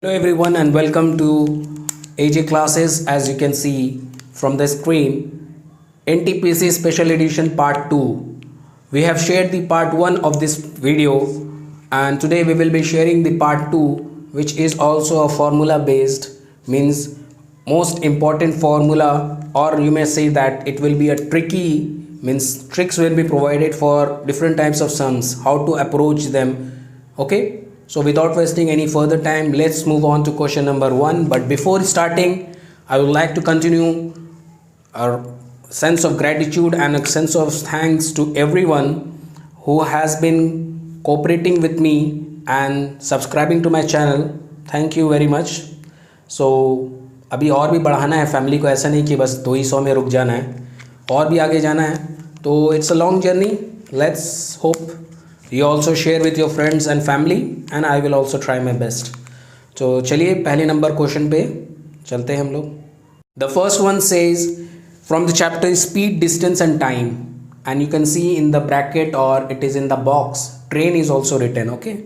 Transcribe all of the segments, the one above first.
Hello everyone and welcome to AJ classes. As you can see from the screen, NTPC Special Edition Part 2. We have shared the Part 1 of this video and today we will be sharing the Part 2, which is also a formula based, means most important formula, or you may say that it will be a tricky, means tricks will be provided for different types of sums, how to approach them. Okay. So without wasting any further time, let's move on to question number 1. But before starting, I would like to continue our sense of gratitude and a sense of thanks to everyone who has been cooperating with me and subscribing to my channel. Thank you very much. So अभी और भी बढ़ाना है family को, ऐसा नहीं कि बस 200 में रुक जाना है, और भी आगे जाना है. तो it's a long journey. Let's hope you also share with your friends and family and I will also try my best. तो चलिए पहले नंबर क्वेश्चन पे चलते हैं हम लोग. The first one says from the chapter speed, distance and time, and you can see in the bracket or it is in the box train is also written. Okay,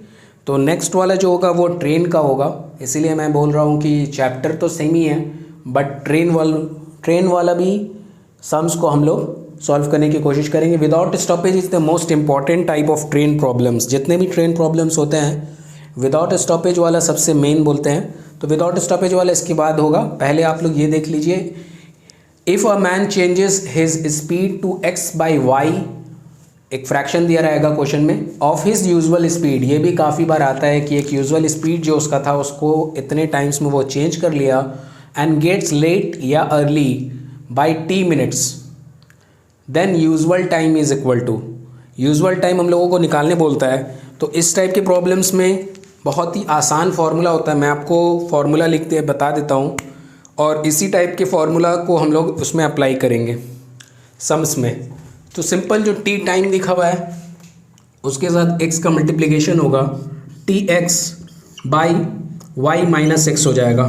तो next वाला जो होगा वो ट्रेन का होगा, इसीलिए मैं बोल रहा हूँ कि चैप्टर तो सेम ही है बट ट्रेन वाला भी सम्स को हम लोग सॉल्व करने की कोशिश करेंगे. Without stoppage is the most important type of train problems. जितने भी ट्रेन प्रॉब्लम्स होते हैं विदाउट स्टॉपेज वाला सबसे मेन बोलते हैं. तो विदाउट स्टॉपेज वाला इसके बाद होगा. पहले आप लोग ये देख लीजिए, if a man changes his speed to x by y, एक फ्रैक्शन दिया रहेगा क्वेश्चन में, ऑफ हिज यूजुअल स्पीड. ये भी काफ़ी बार आता है कि एक यूजुअल स्पीड जो उसका था उसको इतने टाइम्स में वो चेंज कर लिया, एंड गेट्स लेट या early by t minutes, then usual time is equal to. Usual time हम लोगों को निकालने बोलता है. तो इस टाइप के प्रॉब्लम्स में बहुत ही आसान फार्मूला होता है. मैं आपको फार्मूला लिखते बता देता हूँ और इसी टाइप के फार्मूला को हम लोग उसमें अप्लाई करेंगे सम्स में. तो सिंपल जो टी टाइम लिखा हुआ है उसके साथ एक्स का मल्टीप्लिकेशन होगा, t x by y minus x हो जाएगा.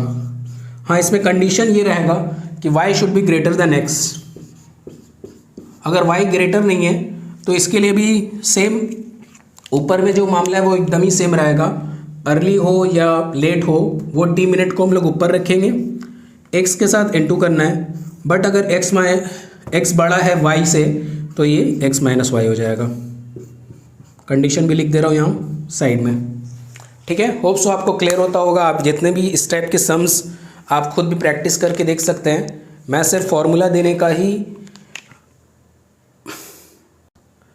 हाँ, इसमें कंडीशन ये रहेगा कि y should be greater than x. अगर y ग्रेटर नहीं है तो इसके लिए भी सेम ऊपर में जो मामला है वो एकदम ही सेम रहेगा. अर्ली हो या लेट हो वो टी मिनट को हम लोग ऊपर रखेंगे, x के साथ इनटू करना है. बट अगर x बड़ा है y से तो ये x माइनस वाई हो जाएगा. कंडीशन भी लिख दे रहा हूँ यहाँ साइड में. ठीक है, होप सो आपको क्लियर होता होगा. आप जितने भी इस टाइप के सम्स आप खुद भी प्रैक्टिस करके देख सकते हैं. मैं सिर्फ फॉर्मूला देने का ही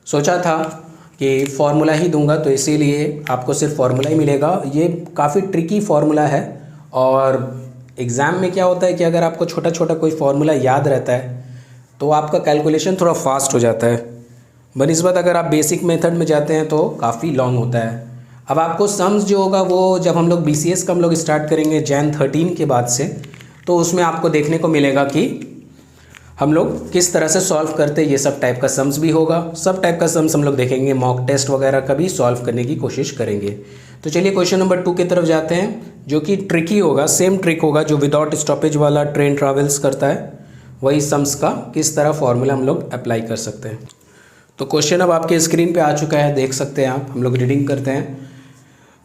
सोचा था कि फार्मूला ही दूंगा, तो इसीलिए आपको सिर्फ फार्मूला ही मिलेगा. ये काफ़ी ट्रिकी फार्मूला है और एग्ज़ाम में क्या होता है कि अगर आपको छोटा छोटा कोई फार्मूला याद रहता है तो आपका कैलकुलेशन थोड़ा फास्ट हो जाता है. बनिस्बत अगर आप बेसिक मेथड में जाते हैं तो काफ़ी लॉन्ग होता है. अब आपको सम्स जो होगा वो जब हम लोग BCS का हम लोग स्टार्ट करेंगे Jan 13 के बाद से, तो उसमें आपको देखने को मिलेगा कि हम लोग किस तरह से सॉल्व करते हैं. ये सब टाइप का सम्स भी होगा, सब टाइप का सम्स हम लोग देखेंगे. मॉक टेस्ट वगैरह का भी सॉल्व करने की कोशिश करेंगे. तो चलिए क्वेश्चन नंबर 2 की तरफ जाते हैं, जो कि ट्रिकी होगा. सेम ट्रिक होगा जो विदाउट स्टॉपेज वाला ट्रेन ट्रैवल्स करता है, वही सम्स का किस तरह फॉर्मूला हम लोग अप्लाई कर सकते हैं. तो क्वेश्चन अब आपके स्क्रीन पर आ चुका है, देख सकते हैं आप. हम लोग रीडिंग करते हैं.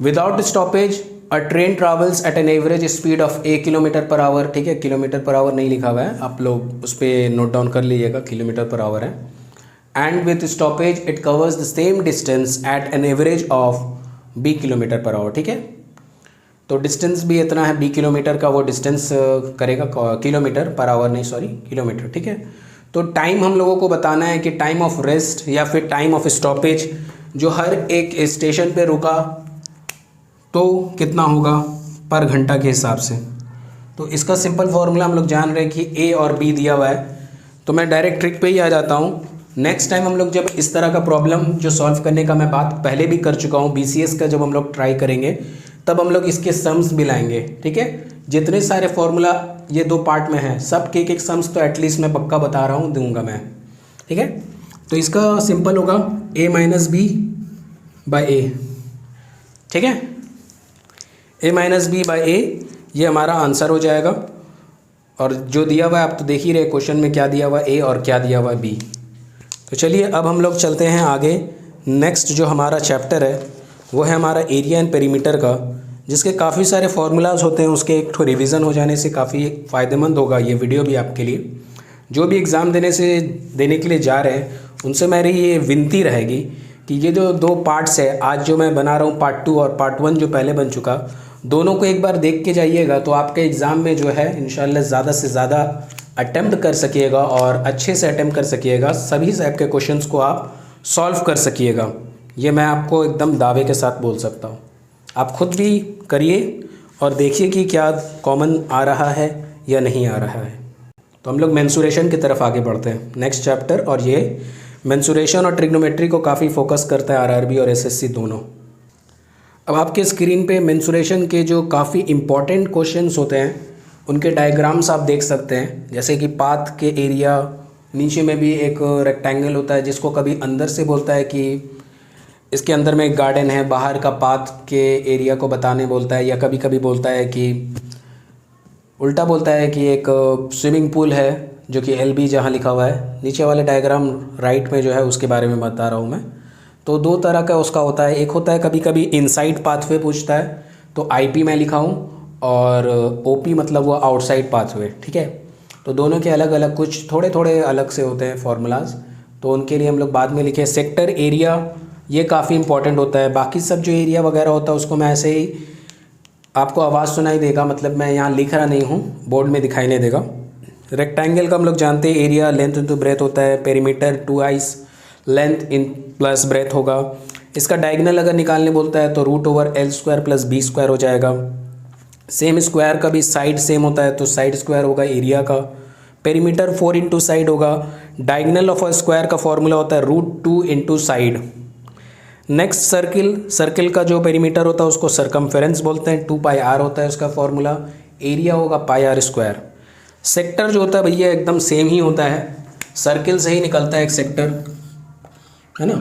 Without stoppage a train travels at an average speed of 1 kilometre per hour. ठीक है, किलोमीटर पर आवर नहीं लिखा हुआ है, आप लोग उस पर नोट डाउन कर लीजिएगा, किलोमीटर पर आवर है. And with stoppage it covers the same distance at an average of b kilometre per hour. ठीक है, तो डिस्टेंस भी इतना है, b किलोमीटर का वो डिस्टेंस करेगा, किलोमीटर पर आवर नहीं, सॉरी किलोमीटर. ठीक है, तो टाइम हम लोगों को बताना है कि टाइम ऑफ रेस्ट या फिर टाइम ऑफ स्टॉपेज जो हर एक स्टेशन पे रुका तो कितना होगा पर घंटा के हिसाब से. तो इसका सिंपल फार्मूला हम लोग जान रहे हैं कि A और B दिया हुआ है. तो मैं डायरेक्ट ट्रिक पे ही आ जाता हूँ. नेक्स्ट टाइम हम लोग जब इस तरह का प्रॉब्लम जो सॉल्व करने का मैं बात पहले भी कर चुका हूँ, BCS का जब हम लोग ट्राई करेंगे तब हम लोग इसके सम्स भी लाएंगे. ठीक है, जितने सारे फार्मूला ये 2 पार्ट में हैं सब के एक सम्स तो एटलीस्ट मैं पक्का बता रहा हूँ, दूंगा मैं. ठीक है, तो इसका सिंपल होगा A माइनस बी बाई ए. ठीक है, A माइनस बी बाई ए, ये हमारा आंसर हो जाएगा. और जो दिया हुआ है आप तो देख ही रहे क्वेश्चन में क्या दिया हुआ है A और क्या दिया हुआ है B. तो चलिए अब हम लोग चलते हैं आगे. नेक्स्ट जो हमारा चैप्टर है वो है हमारा एरिया एंड पेरीमीटर का, जिसके काफ़ी सारे फार्मूलाज होते हैं, उसके एक रिवीजन हो जाने से काफ़ी फ़ायदेमंद होगा ये वीडियो भी आपके लिए। जो भी एग्ज़ाम देने के लिए जा रहे हैं उनसे मेरी ये विनती रहेगी कि ये जो 2 पार्ट्स है, आज जो मैं बना रहा हूँ पार्ट 2 और पार्ट 1 जो पहले बन चुका, दोनों को एक बार देख के जाइएगा तो आपके एग्ज़ाम में जो है इंशाल्लाह ज़्यादा से ज़्यादा अटेम्प्ट कर सकिएगा और अच्छे से अटेम्प्ट कर सकिएगा, सभी टाइप के क्वेश्चंस को आप सॉल्व कर सकिएगा। ये मैं आपको एकदम दावे के साथ बोल सकता हूँ। आप खुद भी करिए और देखिए कि क्या कॉमन आ रहा है या नहीं आ रहा है। तो हम लोग मेंसुरेशन की तरफ आगे बढ़ते हैं, नेक्स्ट चैप्टर। और ये मेंसुरेशन और ट्रिग्नोमेट्री को काफ़ी फोकस करता है आरआरबी और एसएससी दोनों। अब आपके स्क्रीन पे मेंसुरेशन के जो काफ़ी इम्पॉर्टेंट क्वेश्चंस होते हैं उनके डायग्राम्स आप देख सकते हैं। जैसे कि पाथ के एरिया, नीचे में भी एक रेक्टेंगल होता है जिसको कभी अंदर से बोलता है कि इसके अंदर में एक गार्डन है, बाहर का पाथ के एरिया को बताने बोलता है, या कभी कभी बोलता है कि उल्टा बोलता है कि एक स्विमिंग पूल है जो कि LB जहाँ लिखा हुआ है। नीचे वाले डायग्राम राइट में जो है उसके बारे में बता रहा हूँ मैं। तो 2 तरह का उसका होता है, एक होता है कभी कभी इनसाइड पाथवे पूछता है तो IP मैं लिखा हूँ, और OP मतलब वो आउटसाइड पाथवे, ठीक है। तो दोनों के अलग अलग कुछ थोड़े थोड़े अलग से होते हैं फॉर्मूलाज, तो उनके लिए हम लोग बाद में लिखे। सेक्टर एरिया ये काफ़ी इंपॉर्टेंट होता है। बाकी सब जो एरिया वगैरह होता है उसको मैं ऐसे ही आपको आवाज़ सुनाई देगा, मतलब मैं यहाँ लिख रहा नहीं हूँ, बोर्ड में दिखाई नहीं देगा। रेक्टेंगल का हम लोग जानते हैं एरिया लेंथ इंटू ब्रेथ होता है, perimeter 2i length in plus breadth होगा। इसका डायगोनल अगर निकालने बोलता है तो √L² + B² हो जाएगा। सेम स्क्वायर का भी साइड सेम होता है तो साइड स्क्वायर होगा एरिया का। पेरीमीटर 4 इंटू साइड होगा। डायगोनल ऑफ अ स्क्वायर का फॉर्मूला होता है √2 इंटू साइड। नेक्स्ट सर्किल का जो पेरीमीटर होता है उसको सरकमफेरेंस बोलते हैं, 2πr होता है उसका फॉर्मूला। एरिया होगा πr²। सेक्टर जो होता है भैया एकदम सेम ही होता है, सर्किल से ही निकलता है एक सेक्टर, है ना।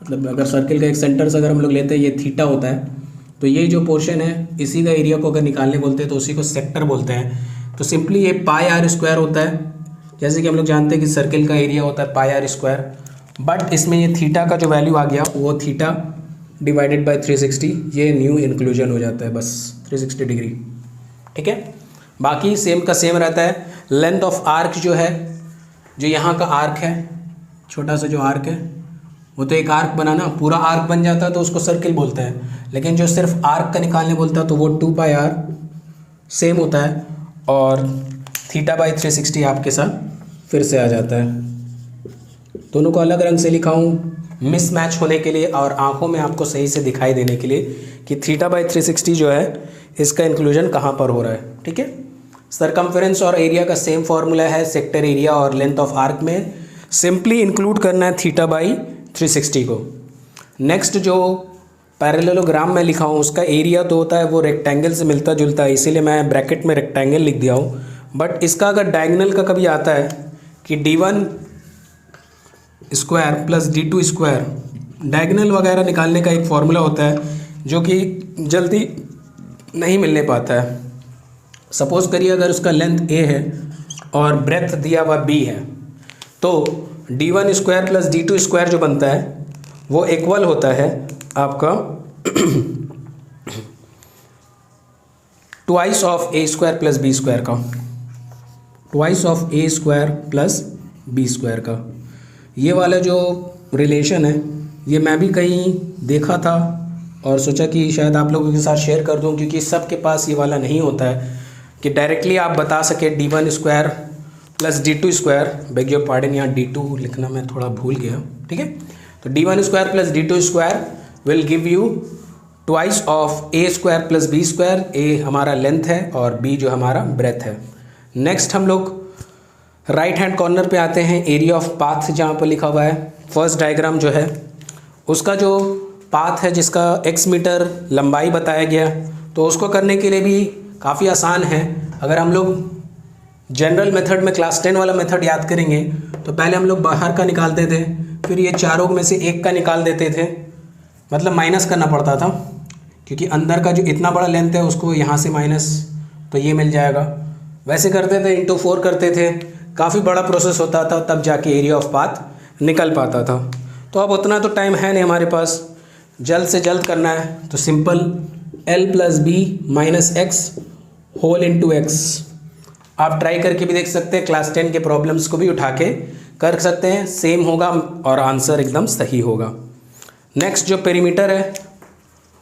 मतलब अगर सर्किल का एक सेंटर से अगर हम लोग लेते हैं, ये थीटा होता है, तो ये जो पोर्शन है इसी का एरिया को अगर निकालने बोलते हैं तो उसी को सेक्टर बोलते हैं। तो सिंपली ये πr² होता है, जैसे कि हम लोग जानते हैं कि सर्किल का एरिया होता है πr², बट इसमें ये थीटा का जो वैल्यू आ गया वो थीटा डिवाइडेड बाय 360, ये न्यू इंक्लूजन हो जाता है बस 360 डिग्री, ठीक है। बाकी सेम का सेम रहता है। लेंथ ऑफ आर्क जो है, जो यहाँ का आर्क है, छोटा सा जो आर्क है, वो तो एक आर्क बनाना, पूरा आर्क बन जाता है तो उसको सर्किल बोलते हैं। लेकिन जो सिर्फ आर्क का निकालने बोलता है तो वो 2πr सेम होता है, और θ/360 आपके साथ फिर से आ जाता है। दोनों को अलग रंग से लिखा हूँ मिसमैच होने के लिए और आंखों में आपको सही से दिखाई देने के लिए कि θ/360 जो है इसका इंक्लूजन कहाँ पर हो रहा है, ठीक है। सरकमफेरेंस और एरिया का सेम फॉर्मूला है सेक्टर एरिया और लेंथ ऑफ आर्क में, सिंपली इंक्लूड करना है θ/360 को। नेक्स्ट जो पैरेललोग्राम में लिखा हूँ उसका एरिया तो होता है वो रेक्टेंगल से मिलता जुलता है, इसीलिए मैं ब्रैकेट में रेक्टेंगल लिख दिया हूँ। बट इसका अगर डायगोनल का कभी आता है कि d1² + d2², डायगोनल वगैरह निकालने का एक फॉर्मूला होता है जो कि जल्दी नहीं मिलने पाता है। सपोज़ करिए अगर उसका लेंथ a है और ब्रेथ दिया हुआ b है, तो d1² + d2² जो बनता है वो इक्वल होता है आपका ट्वाइस ऑफ a² + b² का, ट्वाइस ऑफ a² + b² का। ये वाला जो रिलेशन है ये मैं भी कहीं देखा था और सोचा कि शायद आप लोगों के साथ शेयर कर दूं, क्योंकि सबके पास ये वाला नहीं होता है कि डायरेक्टली आप बता सके d1² + d2²। Bag your pardon, यहाँ d2 लिखना मैं थोड़ा भूल गया, ठीक है। तो d1² + d2² will give you twice of a² + b²। a हमारा लेंथ है और b जो हमारा ब्रेथ है। नेक्स्ट हम लोग राइट हैंड कॉर्नर पे आते हैं, एरिया ऑफ पाथ जहाँ पर लिखा हुआ है। फर्स्ट डायग्राम जो है उसका जो पाथ है जिसका x मीटर लंबाई बताया गया, तो उसको करने के लिए भी काफ़ी आसान है। अगर हम लोग जनरल मेथड में क्लास 10 वाला मेथड याद करेंगे तो पहले हम लोग बाहर का निकालते थे, फिर ये चारों में से एक का निकाल देते थे, मतलब माइनस करना पड़ता था, क्योंकि अंदर का जो इतना बड़ा लेंथ है उसको यहाँ से माइनस, तो ये मिल जाएगा। वैसे करते थे, इंटू 4 करते थे, काफ़ी बड़ा प्रोसेस होता था, तब जाके एरिया ऑफ पाथ निकल पाता था। तो अब उतना तो टाइम है नहीं हमारे पास, जल्द से जल्द करना है तो simple L plus b minus x whole into x. आप ट्राई करके भी देख सकते हैं, क्लास 10 के प्रॉब्लम्स को भी उठा के कर सकते हैं, सेम होगा और आंसर एकदम सही होगा। नेक्स्ट जो पेरीमीटर है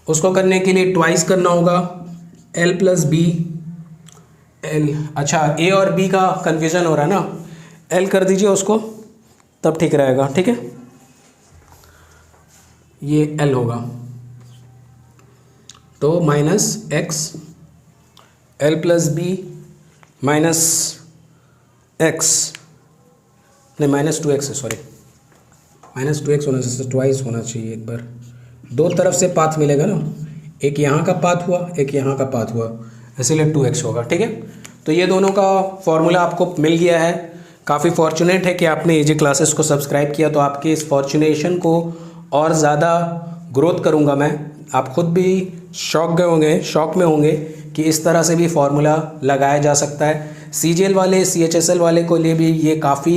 उसको करने के लिए ट्वाइस करना होगा, एल प्लस बी एल। अच्छा, ए और बी का कन्फ्यूज़न हो रहा है ना, एल कर दीजिए उसको तब ठीक रहेगा। ठीक है, ये एल होगा तो minus x L plus b minus x, नहीं माइनस 2x है, सॉरी माइनस 2x होना चाहिए, ट्वाइस होना चाहिए। एक बार दो तरफ से पाथ मिलेगा ना, एक यहाँ का पाथ हुआ एक यहाँ का पाथ हुआ, इसीलिए 2x होगा। ठीक है, तो ये दोनों का फॉर्मूला आपको मिल गया है। काफ़ी फॉर्चुनेट है कि आपने एजे क्लासेस को सब्सक्राइब किया, तो आपके इस फॉर्चुनेशन को और ज़्यादा ग्रोथ करूँगा मैं। आप खुद भी शौक में होंगे कि इस तरह से भी फार्मूला लगाया जा सकता है। CGL वाले CHSL वाले को लिए भी ये काफ़ी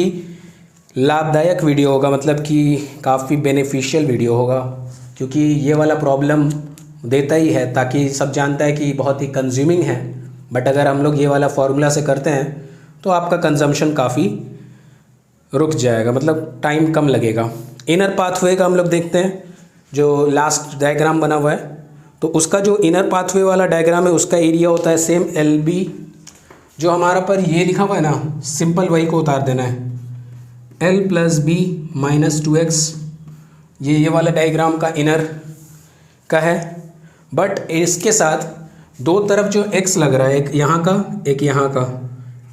लाभदायक वीडियो होगा, मतलब कि काफ़ी बेनिफिशियल वीडियो होगा, क्योंकि ये वाला प्रॉब्लम देता ही है, ताकि सब जानता है कि बहुत ही कंज्यूमिंग है। बट अगर हम लोग ये वाला फार्मूला से करते हैं तो आपका कंजम्पशन काफ़ी रुक जाएगा, मतलब टाइम कम लगेगा। इनर पाथवे का हम लोग देखते हैं, जो लास्ट डायग्राम बना हुआ है, तो उसका जो इनर पाथवे वाला डायग्राम है उसका एरिया होता है सेम LB। जो हमारा पर ये लिखा हुआ है ना, सिंपल वही को उतार देना है, L plus b minus 2x। ये वाला डायग्राम का इनर का है, बट इसके साथ दो तरफ जो x लग रहा है, एक यहाँ का एक यहाँ का,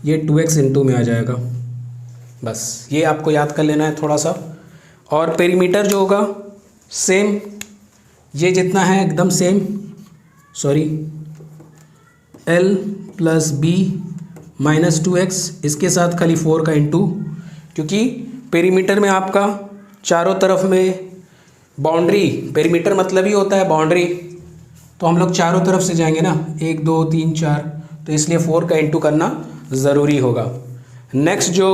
ये 2x इंटू में आ जाएगा। बस ये आपको याद कर लेना है थोड़ा सा। और पेरीमीटर जो होगा सेम, ये जितना है एकदम same, sorry L plus b minus 2x, इसके साथ खाली 4 का इंटू, क्योंकि पेरीमीटर में आपका चारों तरफ में बाउंड्री, पेरीमीटर मतलब ही होता है बाउंड्री, तो हम लोग चारों तरफ से जाएंगे ना, 1 2 3 4, तो इसलिए 4 का इंटू करना ज़रूरी होगा। नेक्स्ट जो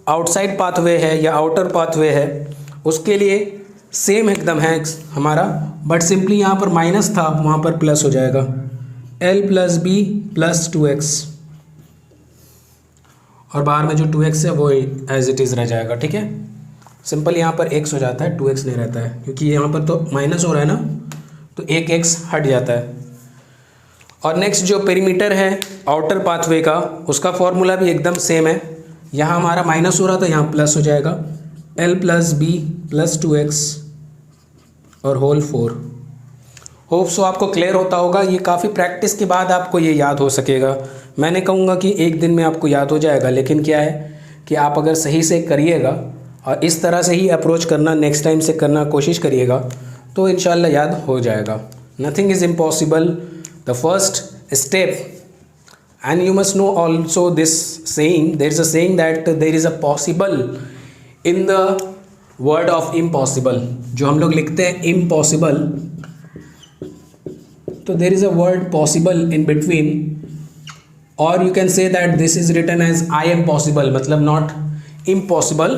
आउटसाइड पाथवे है या आउटर पाथवे है, उसके लिए सेम एकदम है हमारा, बट सिंपली यहाँ पर माइनस था, वहाँ पर प्लस हो जाएगा, L plus B plus 2x, और बाहर में जो 2x है वो एज इट इज़ रह जाएगा। ठीक है, सिंपल यहाँ पर x हो जाता है, 2x नहीं रहता है, क्योंकि यहाँ पर तो माइनस हो रहा है ना, तो एक x हट जाता है। और नेक्स्ट जो पेरीमीटर है आउटर पाथवे का, उसका फॉर्मूला भी एकदम सेम है। यहाँ हमारा माइनस हो रहा था, यहाँ प्लस हो जाएगा, L plus B plus 2x और होल 4। होप सो आपको क्लियर होता होगा। ये काफ़ी प्रैक्टिस के बाद आपको ये याद हो सकेगा। मैंने कहूँगा कि एक दिन में आपको याद हो जाएगा, लेकिन क्या है कि आप अगर सही से करिएगा और इस तरह से ही अप्रोच करना, नेक्स्ट टाइम से करना कोशिश करिएगा, तो इंशाल्लाह याद हो जाएगा। Nothing is impossible, the first step. And you must know also this saying, there is a saying that there is a possible in the word of impossible। जो हम लोग लिखते हैं impossible, तो there is a word possible in between, or you can say that this is written as I am possible, मतलब not impossible,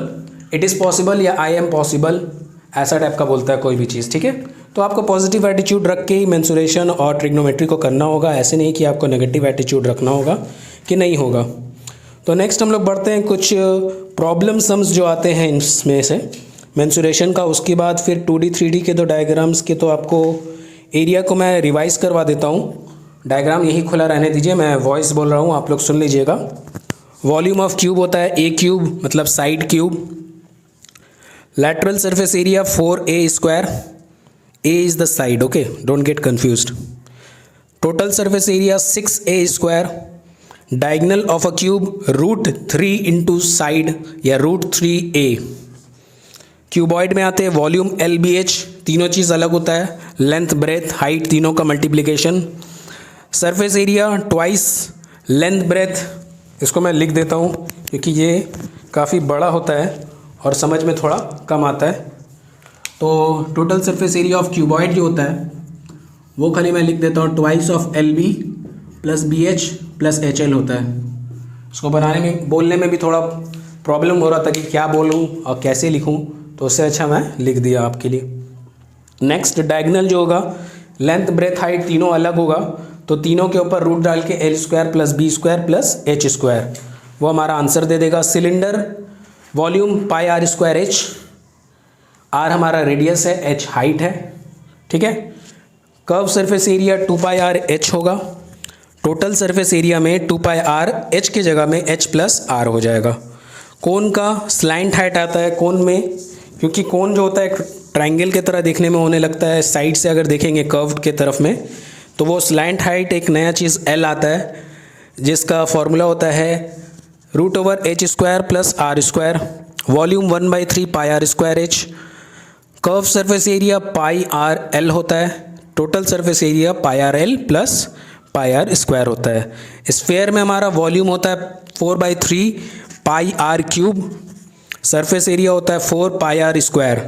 it is possible या I am possible, ऐसा type का बोलता है कोई भी चीज़। ठीक है, तो आपको पॉजिटिव एटीट्यूड रख के ही मेंसुरेशन और ट्रिग्नोमेट्री को करना होगा, ऐसे नहीं कि आपको नेगेटिव एटीट्यूड रखना होगा कि नहीं होगा। तो नेक्स्ट हम लोग बढ़ते हैं कुछ प्रॉब्लम सम्स जो आते हैं इसमें से मेंसुरेशन का। उसके बाद फिर 2D 3D के दो डायग्राम्स के, तो आपको एरिया को मैं रिवाइज करवा देता हूँ। डायग्राम यही खुला रहने दीजिए, मैं वॉइस बोल रहा हूँ, आप लोग सुन लीजिएगा। वॉल्यूम ऑफ क्यूब होता है ए क्यूब, मतलब side cube. Lateral surface area 4a square, A is the side, okay, don't get confused. Total surface area 6a square. Diagonal of a cube √3 into side या √3a। क्यूबॉइड में आते हैं volume LBH, तीनों चीज़ अलग होता है, length breadth height तीनों का multiplication. Surface area twice length breadth, इसको मैं लिख देता हूँ क्योंकि ये काफ़ी बड़ा होता है और समझ में थोड़ा कम आता है। तो total surface area of cuboid जो होता है वो खाली मैं लिख देता हूँ twice of LB plus BH plus HL होता है। इसको बनाने में, बोलने में भी थोड़ा प्रॉब्लम हो रहा था कि क्या बोलूँ और कैसे लिखूँ, तो उससे अच्छा मैं लिख दिया आपके लिए। नेक्स्ट डायगोनल जो होगा, लेंथ ब्रेथ हाइट तीनों अलग होगा, तो तीनों के ऊपर रूट डाल के L square plus b square plus h square, वो हमारा आंसर दे देगा। Cylinder volume pi r square h, r हमारा रेडियस है, एच हाइट है, ठीक है। Curve surface area 2 pi r h होगा। टोटल सरफेस एरिया में 2 पाई आर एच की जगह में एच प्लस आर हो जाएगा। कोन का स्लैंट हाइट आता है कोन में, क्योंकि कोन जो होता है ट्रायंगल की तरह देखने में होने लगता है, साइड से अगर देखेंगे कर्व्ड के तरफ में, तो वो स्लैंट हाइट एक नया चीज़ एल आता है, जिसका फॉर्मूला होता है root over h square plus r square, volume 1/3 pi r square h. Curve surface area pi r L होता है, total surface area pi r L plus pi r square होता है। स्फेयर में हमारा वॉल्यूम होता है 4/3 pi r cube, surface area होता है 4 पाई आर स्क्वायर,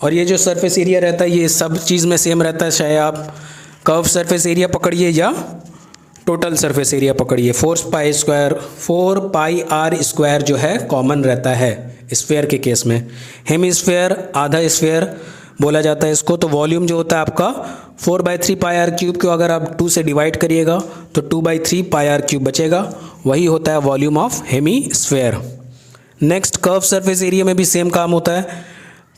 और ये जो सरफेस एरिया रहता है ये सब चीज़ में सेम रहता है, चाहे आप कर्व सरफेस एरिया पकड़िए या टोटल सरफेस एरिया पकड़िए। 4 पाई आर स्क्वायर जो है कॉमन रहता है स्फेयर के केस में। हेमिस्फेयर आधा स्फेयर बोला जाता है इसको। तो वॉल्यूम जो होता है आपका 4/3 पाई आर क्यूब को अगर आप 2 से डिवाइड करिएगा तो 2/3 पाई आर क्यूब बचेगा, वही होता है volume of hemisphere. Next curve surface area में भी सेम काम होता है।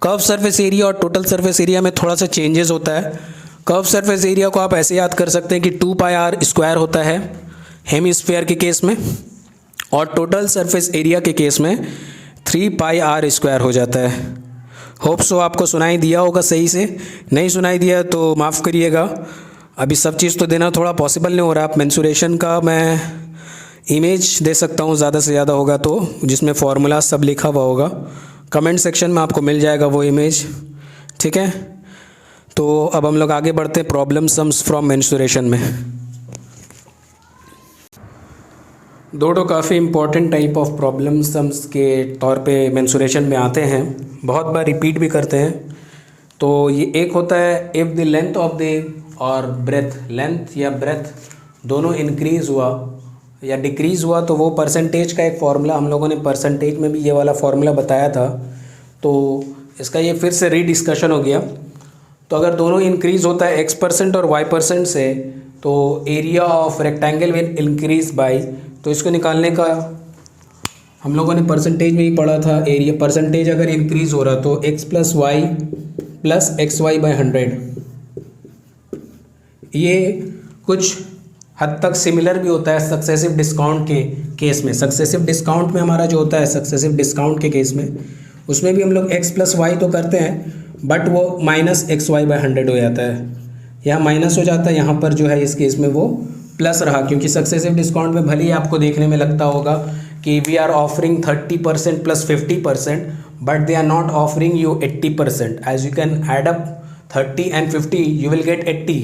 कर्व सरफेस एरिया और टोटल सरफेस एरिया में थोड़ा सा चेंजेस होता है। कर्व सरफेस एरिया को आप ऐसे याद कर सकते हैं कि 2 पाई आर स्क्वायर होता है हेमिस्फेयर के केस में, और टोटल सरफेस एरिया के केस में 3 पाई आर स्क्वायर हो जाता है। होप सो आपको सुनाई दिया होगा सही से, नहीं सुनाई दिया तो माफ़ करिएगा, अभी सब चीज़ तो देना थोड़ा पॉसिबल नहीं हो रहा। आप मेंसुरेशन का मैं इमेज दे सकता हूँ ज़्यादा से ज़्यादा होगा तो, जिसमें फार्मूला सब लिखा हुआ होगा, कमेंट सेक्शन में आपको मिल जाएगा वो इमेज, ठीक है। तो अब हम लोग आगे बढ़ते हैं प्रॉब्लम सम्स फ्रॉम मेंसुरेशन में। दो काफ़ी important type of problem sums के तौर पे मेंसुरेशन में आते हैं, बहुत बार रिपीट भी करते हैं। तो ये एक होता है if the length of the और ब्रेथ, लेंथ या ब्रेथ दोनों इंक्रीज़ हुआ या डिक्रीज़ हुआ, तो वो परसेंटेज का एक फार्मूला हम लोगों ने परसेंटेज में भी ये वाला फार्मूला बताया था, तो इसका ये फिर से रीडिस्कशन हो गया। तो अगर दोनों इंक्रीज़ होता है x% और y% से, तो area of rectangle will increase by, तो इसको निकालने का हम लोगों ने परसेंटेज में ही पढ़ा था। एरिया परसेंटेज अगर इंक्रीज़ हो रहा तो x + y + xy/100, ये कुछ हद तक सिमिलर भी होता है सक्सेसिव डिस्काउंट के केस में। सक्सेसिव डिस्काउंट में हमारा जो होता है, सक्सेसिव डिस्काउंट के केस में, उसमें भी हम लोग x + y तो करते हैं, बट वो -xy/100 हो जाता है, यहाँ माइनस हो जाता है, यहाँ पर जो है इस केस में वो प्लस रहा, क्योंकि सक्सेसिव डिस्काउंट में भले ही आपको देखने में लगता होगा कि we are offering 30% + 50%, but they are not offering you 80%। As you can add up 30 and 50 you will get 80,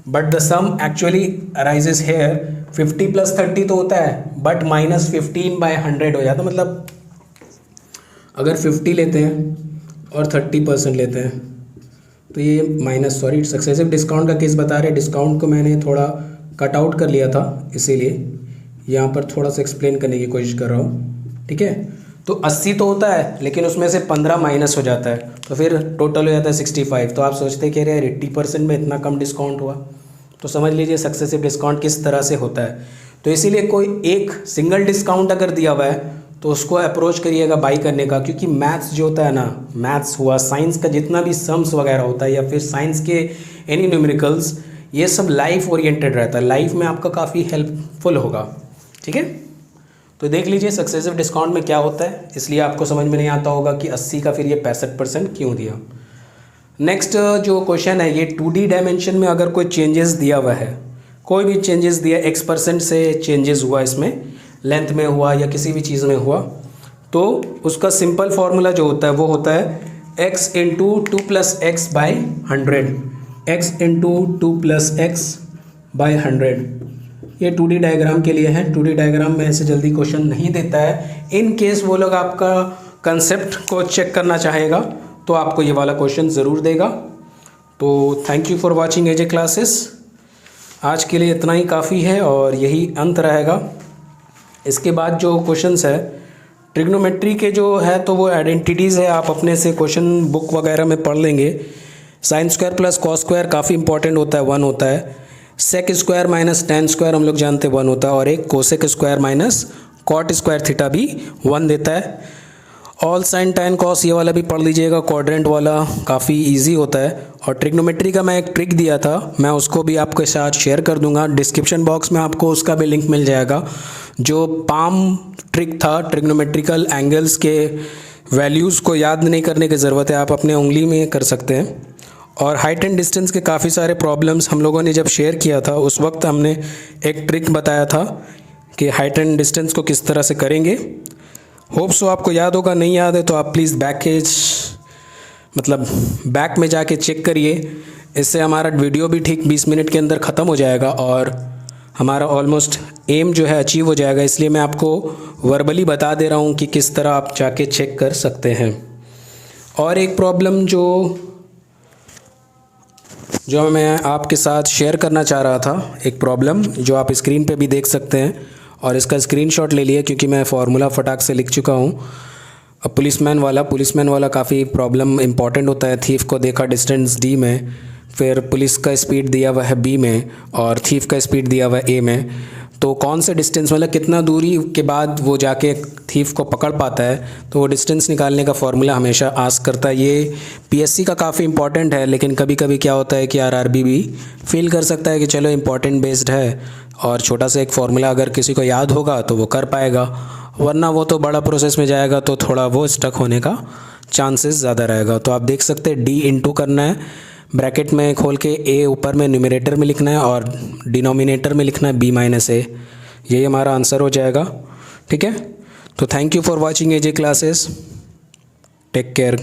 but the sum actually arises here 50 + 30 तो होता है, बट -15/100 हो जाता है। मतलब अगर 50 लेते हैं और 30% लेते हैं तो ये सक्सेसिव डिस्काउंट का केस बता रहे। डिस्काउंट को मैंने थोड़ा कट आउट कर लिया था, इसीलिए यहाँ पर थोड़ा सा एक्सप्लेन करने की कोशिश कर रहा हूँ, ठीक है। तो 80 तो होता है, लेकिन उसमें से 15 माइनस हो जाता है, तो फिर टोटल हो जाता है 65। तो आप सोचते कह रहे हैं 80% में इतना कम डिस्काउंट हुआ, तो समझ लीजिए सक्सेसिव डिस्काउंट किस तरह से होता है। तो इसीलिए कोई एक सिंगल डिस्काउंट अगर दिया हुआ है तो उसको अप्रोच करिएगा बाई करने का, क्योंकि मैथ्स जो होता है ना, मैथ्स हुआ, साइंस का जितना भी सम्स वगैरह होता है, या फिर साइंस के एनी न्यूमेरिकल्स, ये सब लाइफ ओरिएंटेड रहता है, लाइफ में आपका काफ़ी हेल्पफुल होगा, ठीक है। तो देख लीजिए सक्सेसिव डिस्काउंट में क्या होता है, इसलिए आपको समझ में नहीं आता होगा कि 80 का फिर ये 65% क्यों दिया। नेक्स्ट जो क्वेश्चन है, ये 2D डायमेंशन में अगर कोई चेंजेस दिया हुआ है, कोई भी चेंजेस दिया, x% से चेंजेस हुआ, इसमें लेंथ में हुआ या किसी भी चीज़ में हुआ, तो उसका सिंपल फार्मूला जो होता है वो होता है x × 2 + x/100, x × 2 + x/100। ये 2D डायग्राम के लिए है। 2D डायग्राम में ऐसे जल्दी क्वेश्चन नहीं देता है। इन केस वो लोग आपका कंसेप्ट को चेक करना चाहेगा तो आपको ये वाला क्वेश्चन ज़रूर देगा। तो thank you for watching AJ classes. आज के लिए इतना ही काफ़ी है और यही अंत रहेगा। इसके बाद जो क्वेश्चंस है ट्रिग्नोमेट्री के जो है, तो वो आइडेंटिटीज़ है, आप अपने से क्वेश्चन बुक वगैरह में पढ़ लेंगे। Sine square plus cos square काफ़ी इंपॉर्टेंट होता है, 1 होता है। Sec square minus tan square हम लोग जानते हैं 1 होता है, और एक cosec square minus cot square theta भी 1 देता है। ऑल साइन टैन कॉस ये वाला भी पढ़ लीजिएगा, क्वाड्रेंट वाला काफ़ी इजी होता है। और ट्रिग्नोमेट्री का मैं एक ट्रिक दिया था, मैं उसको भी आपके साथ शेयर कर दूंगा, डिस्क्रिप्शन बॉक्स में आपको उसका भी लिंक मिल जाएगा। जो पाम ट्रिक था, ट्रिग्नोमेट्रिकल एंगल्स के वैल्यूज़ को याद नहीं करने की ज़रूरत है, आप अपने उंगली में कर सकते हैं। और हाइट एंड डिस्टेंस के काफ़ी सारे प्रॉब्लम्स हम लोगों ने जब शेयर किया था उस वक्त हमने एक ट्रिक बताया था कि हाइट एंड डिस्टेंस को किस तरह से करेंगे। होप सो आपको याद होगा, नहीं याद है तो आप प्लीज़ बैक में जाके चेक करिए। इससे हमारा वीडियो भी ठीक 20 मिनट के अंदर ख़त्म हो जाएगा और हमारा ऑलमोस्ट एम जो है अचीव हो जाएगा। इसलिए मैं आपको वर्बली बता दे रहा हूँ कि किस तरह आप जाके चेक कर सकते हैं। और एक प्रॉब्लम जो मैं आपके साथ शेयर करना चाह रहा था, एक प्रॉब्लम जो आप स्क्रीन पे भी देख सकते हैं, और इसका स्क्रीनशॉट ले लिए क्योंकि मैं फार्मूला फटाक से लिख चुका हूँ। अब पुलिसमैन वाला काफ़ी प्रॉब्लम इंपॉर्टेंट होता है। थीफ को देखा डिस्टेंस डी में, फिर पुलिस का स्पीड दिया हुआ है बी में और थीफ का स्पीड दिया हुआ है ए में। तो कौन से डिस्टेंस मतलब कितना दूरी के बाद वो जाके थीफ को पकड़ पाता है, तो वो डिस्टेंस निकालने का फॉर्मूला हमेशा आस्क करता है। ये पीएससी का काफ़ी इंपॉर्टेंट है, लेकिन कभी कभी क्या होता है कि आरआरबी भी फील कर सकता है कि चलो इंपॉर्टेंट बेस्ड है और छोटा सा एक फार्मूला अगर किसी को याद होगा तो वो कर पाएगा, वरना वो तो बड़ा प्रोसेस में जाएगा तो थोड़ा वो स्टक होने का चांसेस ज़्यादा रहेगा। तो आप देख सकते हैं डी इंटू करना है, ब्रैकेट में खोल के ए ऊपर में न्यूमरेटर में लिखना है और डिनोमिनेटर में लिखना है बी माइनस ए। यही हमारा आंसर हो जाएगा। ठीक है, तो thank you for watching AJ classes, take care.